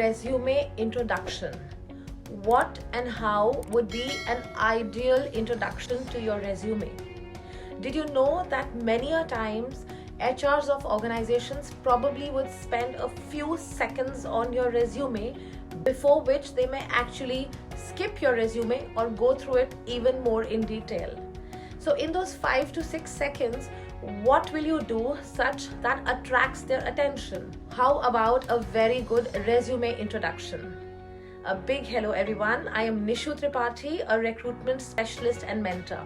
resume introduction. What and how would be an ideal introduction to your resume? Did you know that many a times HRs of organizations probably would spend a few seconds on your resume, before which they may actually skip your resume or go through it even more in detail. So in those 5 to 6 seconds, what will you do such that attracts their attention? How about a very good resume introduction? A big hello everyone, I am Nishu Tripathi, a recruitment specialist and mentor.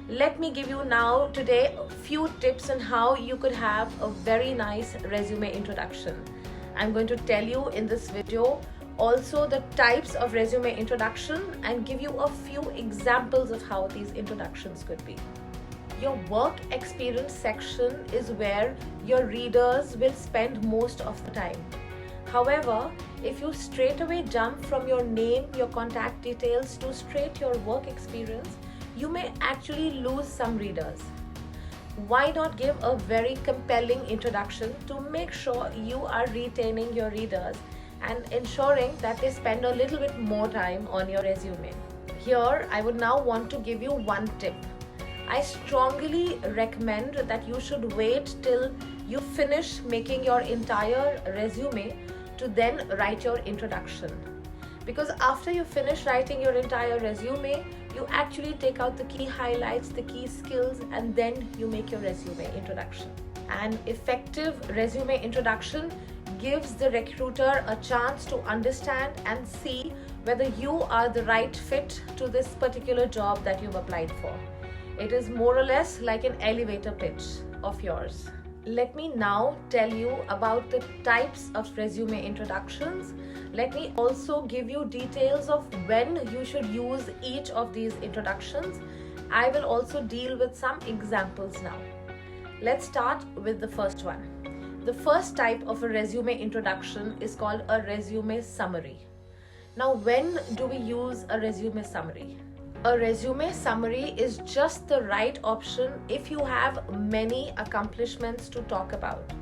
Let me give you now today a few tips on how you could have a very nice resume introduction. I'm going to tell you in this video also the types of resume introduction and give you a few examples of how these introductions could be. Your work experience section is where your readers will spend most of the time. However, if you straight away jump from your name, your contact details to straight your work experience, you may actually lose some readers. Why not give a very compelling introduction to make sure you are retaining your readers and ensuring that they spend a little bit more time on your resume? Here, I would now want to give you one tip. I strongly recommend that you should wait till you finish making your entire resume to then write your introduction. Because after you finish writing your entire resume, you actually take out the key highlights, the key skills, and then you make your resume introduction. An effective resume introduction gives the recruiter a chance to understand and see whether you are the right fit to this particular job that you've applied for. It is more or less like an elevator pitch of yours. Let me now tell you about the types of resume introductions. Let me also give you details of when you should use each of these introductions. I will also deal with some examples now. Let's start with the first one. The first type of a resume introduction is called a resume summary. Now, when do we use a resume summary? A resume summary is just the right option if you have many accomplishments to talk about.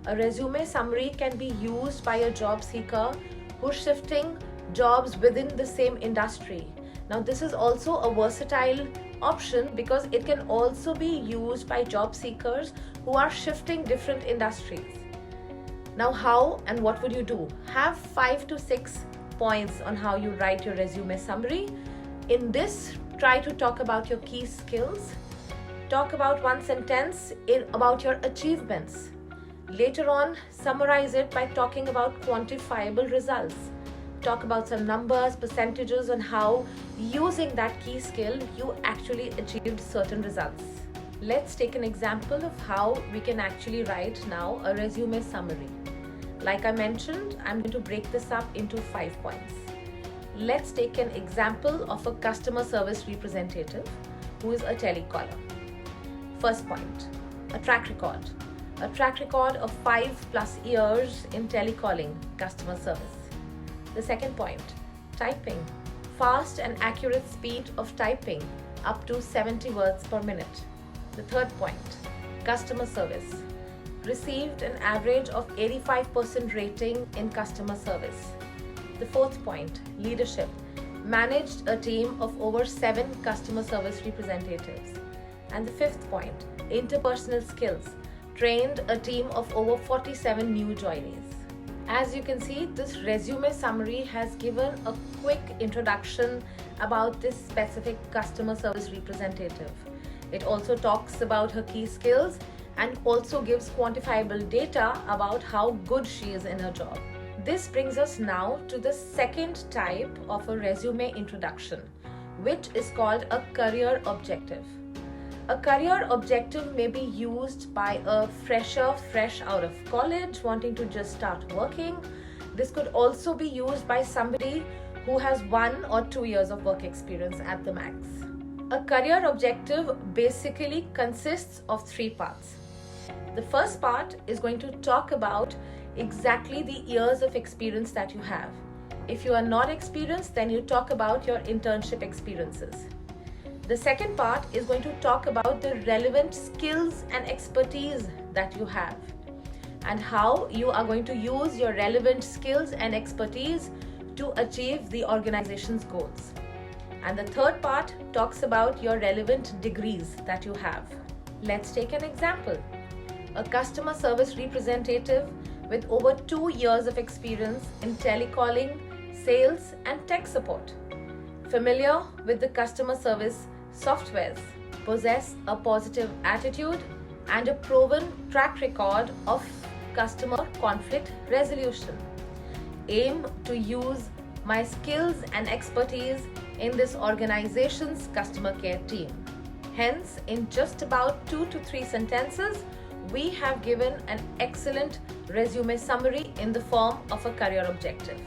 A resume summary can be used by a job seeker who's shifting jobs within the same industry. Now, this is also a versatile option because it can also be used by job seekers who are shifting different industries. Now, how and what would you do? Have 5 to 6 points on how you write your resume summary. In this, try to talk about your key skills. Talk about one sentence about your achievements. Later on, summarize it by talking about quantifiable results. Talk about some numbers, percentages on how using that key skill you actually achieved certain results. Let's take an example of how we can actually write now a resume summary. Like I mentioned, I'm going to break this up into 5 points. Let's take an example of a customer service representative who is a telecaller. First point, a track record. A track record of 5+ years in telecalling customer service. The second point, typing. Fast and accurate speed of typing up to 70 words per minute. The third point, customer service. Received an average of 85% rating in customer service. The fourth point, leadership. Managed a team of over 7 customer service representatives. And the fifth point, interpersonal skills. Trained a team of over 47 new joinees. As you can see, this resume summary has given a quick introduction about this specific customer service representative. It also talks about her key skills and also gives quantifiable data about how good she is in her job. This brings us now to the second type of a resume introduction, which is called a career objective. A career objective may be used by a fresher fresh out of college wanting to just start working. This could also be used by somebody who has 1 or 2 years of work experience at the max. A career objective basically consists of 3 parts. The first part is going to talk about exactly the years of experience that you have. If you are not experienced, then you talk about your internship experiences. The second part is going to talk about the relevant skills and expertise that you have. and how you are going to use your relevant skills and expertise to achieve the organization's goals. And the third part talks about your relevant degrees that you have. Let's take an example. A customer service representative with over 2 years of experience in telecalling, sales, and tech support. Familiar with the customer service softwares, possess a positive attitude and a proven track record of customer conflict resolution. Aim to use my skills and expertise in this organization's customer care team. Hence, in just about 2 to 3 sentences, we have given an excellent resume summary in the form of a career objective.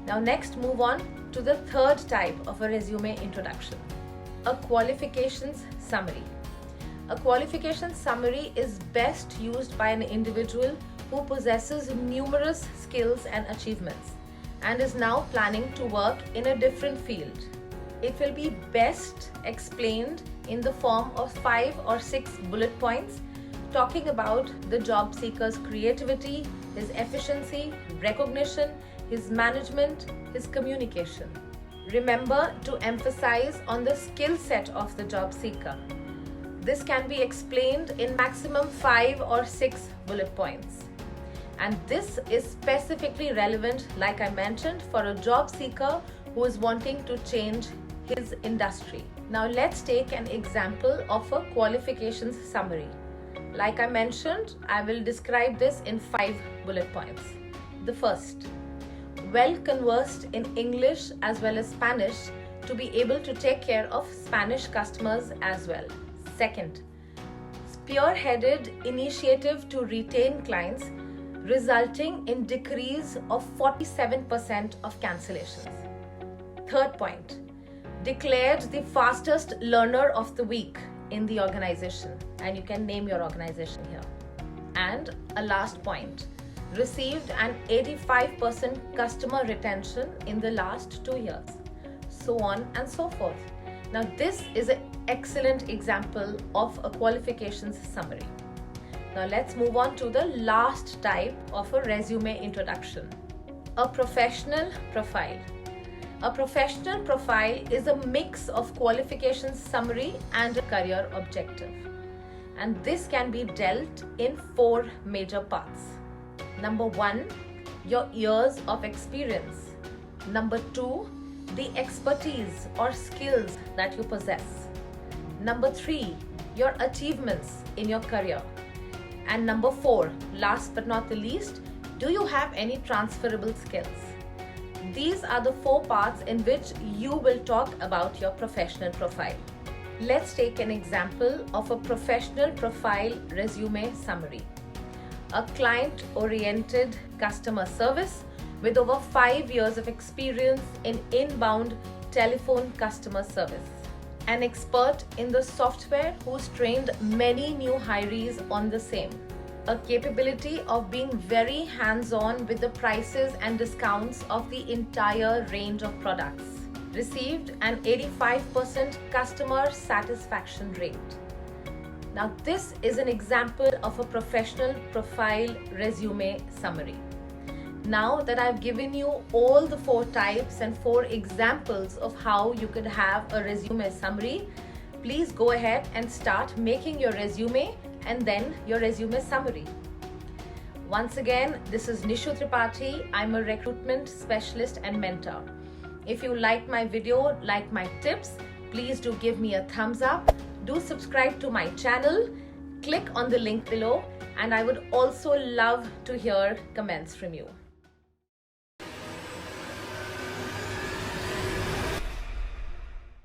Now next, move on to the third type of a resume introduction, a qualifications summary. A qualifications summary is best used by an individual who possesses numerous skills and achievements and is now planning to work in a different field. It will be best explained in the form of 5 or 6 bullet points talking about the job seeker's creativity, his efficiency, recognition, his management, his communication. Remember to emphasize on the skill set of the job seeker. This can be explained in maximum 5 or 6 bullet points. And this is specifically relevant, like I mentioned, for a job seeker who is wanting to change his industry. Now let's take an example of a qualifications summary. Like I mentioned, I will describe this in 5 bullet points. The first, well conversed in English as well as Spanish to be able to take care of Spanish customers as well. Second, spearheaded initiative to retain clients, resulting in decrease of 47% of cancellations. Third point, declared the fastest learner of the week in the organization, and you can name your organization here. And a last point, received an 85% customer retention in the last 2 years, so on and so forth. Now this is an excellent example of a qualifications summary. Now let's move on to the last type of a resume introduction, a professional profile. A professional profile is a mix of qualifications summary and a career objective. And this can be dealt in 4 major parts. Number 1, your years of experience. Number 2, the expertise or skills that you possess. Number 3, your achievements in your career. And number 4, last but not the least, do you have any transferable skills? These are the 4 parts in which you will talk about your professional profile. Let's take an example of a professional profile resume summary. A client-oriented customer service with over 5 years of experience in inbound telephone customer service. An expert in the software who's trained many new hirees on the same. A capability of being very hands-on with the prices and discounts of the entire range of products. Received an 85% customer satisfaction rate. Now this is an example of a professional profile resume summary. Now that I've given you all the 4 types and 4 examples of how you could have a resume summary, please go ahead and start making your resume and then your resume summary. Once again, this is Nishu Tripathi. I'm a recruitment specialist and mentor. If you like my video, like my tips, please do give me a thumbs up. Do subscribe to my channel. Click on the link below, and I would also love to hear comments from you.